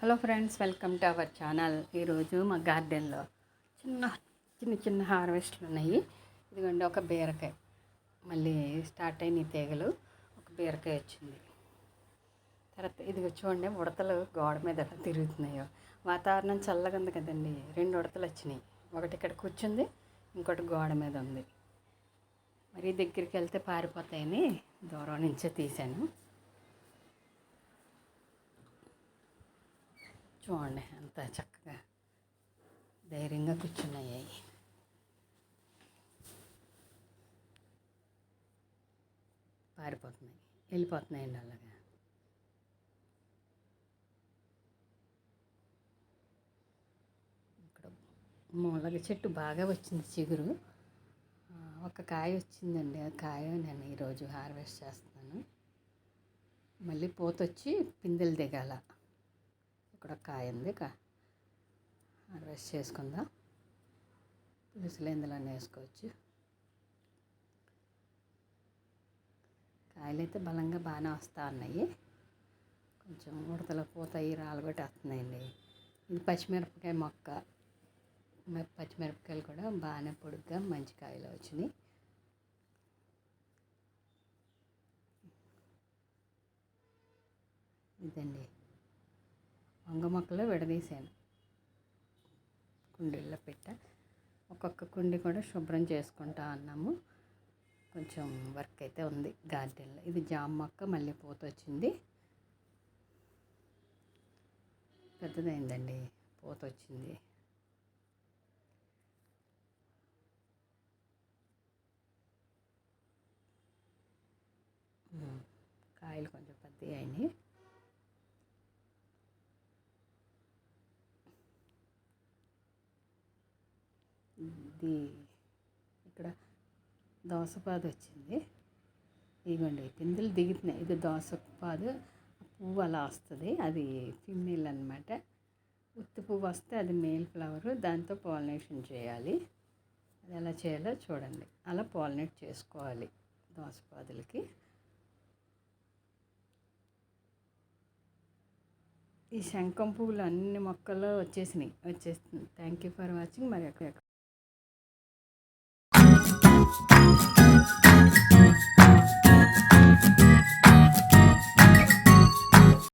Hello friends, welcome to our channel. ఈరోజు మా గార్డెన్లో చిన్న హార్వెస్ట్లు ఉన్నాయి. ఇదిగోండి, ఒక బీరకాయ మళ్ళీ స్టార్ట్ అయిన తీగలు. ఒక బీరకాయ వచ్చింది. తర్వాత ఇదిగో చూడండి, ఉడతలు గోడ మీద ఎలా తిరుగుతున్నాయో. వాతావరణం చల్లగా ఉంది కదండి. 2 ఉడతలు వచ్చినాయి. ఒకటి ఇక్కడ కూర్చుంది, ఇంకోటి గోడ మీద ఉంది. మరి దగ్గరికి వెళ్తే పారిపోతాయని దూరం నుంచే తీశాను. చూడండి ఎంత చక్కగా ధైర్యంగా కూర్చున్నాయి. పారిపోతున్నాయి, వెళ్ళిపోతున్నాయండి అలాగా. ఇక్కడ మునగ చెట్టు బాగా వచ్చింది చిగురు. ఒక కాయ వచ్చిందండి. ఆ కాయ నేను ఈరోజు హార్వెస్ట్ చేస్తున్నాను. మళ్ళీ పూతొచ్చి పిందెలు దిగాల. ఇక్కడ ఒక కాయ ఉంది, హార్వెస్ట్ చేసుకుందాం. పులుసులు ఇందులో వేసుకోవచ్చు. కాయలు అయితే బలంగా బాగానే వస్తూ ఉన్నాయి. కొంచెం ఉడతలు పోతాయి, రాలగొట్టేస్తున్నాయండి. ఇది పచ్చిమిరపకాయ మొక్క. పచ్చిమిరపకాయలు కూడా బాగానే పొడుగ్గా మంచి కాయలు వచ్చినాయి. ఇదండి, వంగ మొక్కలు విడదీశాను, కుండీల్లో పెట్టా. ఒక్కొక్క కుండీ కూడా శుభ్రం చేసుకుంటా అన్నాము. కొంచెం వర్క్ అయితే ఉంది గార్డెన్లో. ఇది జామ మొక్క, మళ్ళీ పూత వచ్చింది. పెద్దదైందండి, పూత వచ్చింది. కాయలు కొంచెం పెద్దవి అయినాయి. ఇది ఇక్కడ దోసపాదు వచ్చింది. ఇదిగోండి, పిందెలు దిగుతున్నాయి. ఇది దోసపాదు పువ్వు అలా వస్తుంది. అది ఫిమేల్ అనమాట. ఉత్తి పువ్వు వస్తే అది మేల్ ఫ్లవరు. దాంతో పాలినేషన్ చేయాలి. అది ఎలా చేయాలో చూడండి. అలా పాలినేట్ చేసుకోవాలి దోసపాదులకి. ఈ శంఖం పువ్వులు అన్ని మొక్కల్లో వచ్చేస్తుంది. Thank you for watching. మరి